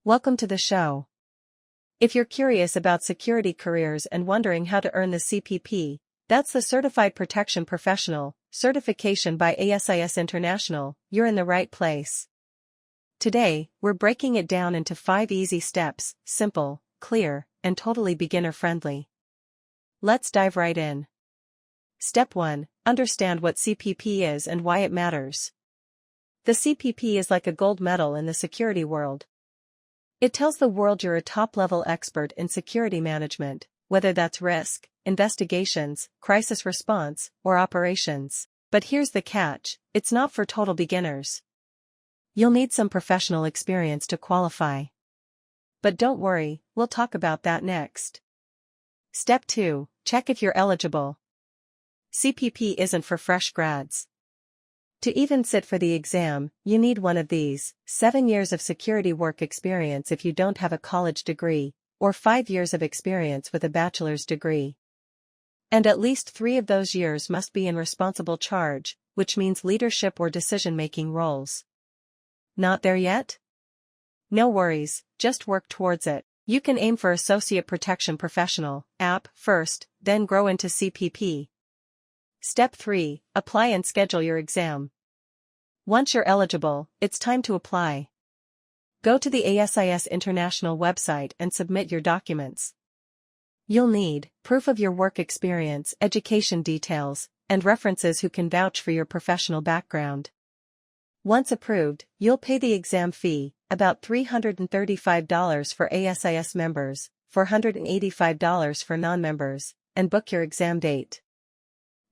Welcome to the show. If you're curious about security careers and wondering how to earn the CPP, that's the Certified Protection Professional certification by ASIS International, you're in the right place. Today, we're breaking it down into 5 easy steps, simple, clear, and totally beginner-friendly. Let's dive right in. Step 1. Understand what CPP is and why it matters. The CPP is like a gold medal in the security world. It tells the world you're a top-level expert in security management, whether that's risk, investigations, crisis response, or operations. But here's the catch, it's not for total beginners. You'll need some professional experience to qualify. But don't worry, we'll talk about that next. Step 2. Check if you're eligible. CPP isn't for fresh grads. To even sit for the exam, you need one of these: 7 years of security work experience if you don't have a college degree, or 5 years of experience with a bachelor's degree. And at least 3 of those years must be in responsible charge, which means leadership or decision-making roles. Not there yet? No worries, just work towards it. You can aim for Associate Protection Professional (AP) first, then grow into CPP. Step 3. Apply and schedule your exam. Once you're eligible, it's time to apply. Go to the ASIS International website and submit your documents. You'll need proof of your work experience, education details, and references who can vouch for your professional background. Once approved, you'll pay the exam fee, about $335 for ASIS members, $485 for non-members, and book your exam date.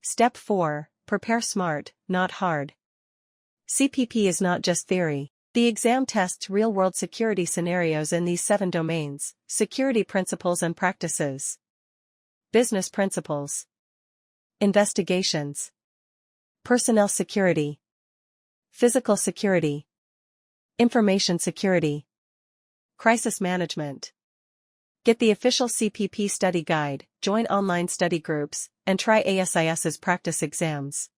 Step 4. Prepare smart, not hard. CPP is not just theory. The exam tests real-world security scenarios in these 7 domains: security principles and practices, business principles, investigations, personnel security, physical security, information security, crisis management. Get the official CPP study guide, join online study groups, and try ASIS's practice exams.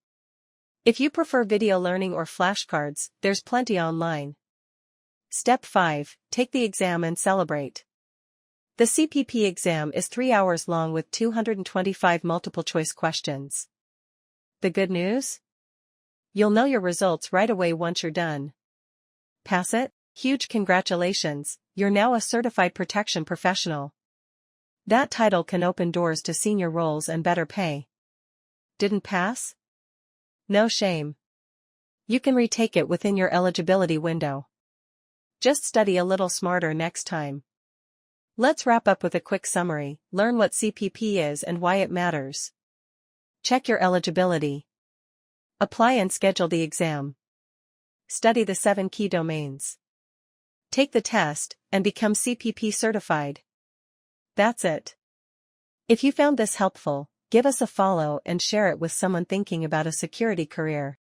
If you prefer video learning or flashcards, there's plenty online. Step 5. Take the exam and celebrate. The CPP exam is 3 hours long with 225 multiple-choice questions. The good news? You'll know your results right away once you're done. Pass it? Huge congratulations, you're now a Certified Protection Professional. That title can open doors to senior roles and better pay. Didn't pass? No shame. You can retake it within your eligibility window. Just study a little smarter next time. Let's wrap up with a quick summary. Learn what CPP is and why it matters. Check your eligibility. Apply and schedule the exam. Study the 7 key domains. Take the test, and become CPP certified. That's it. If you found this helpful, give us a follow and share it with someone thinking about a security career.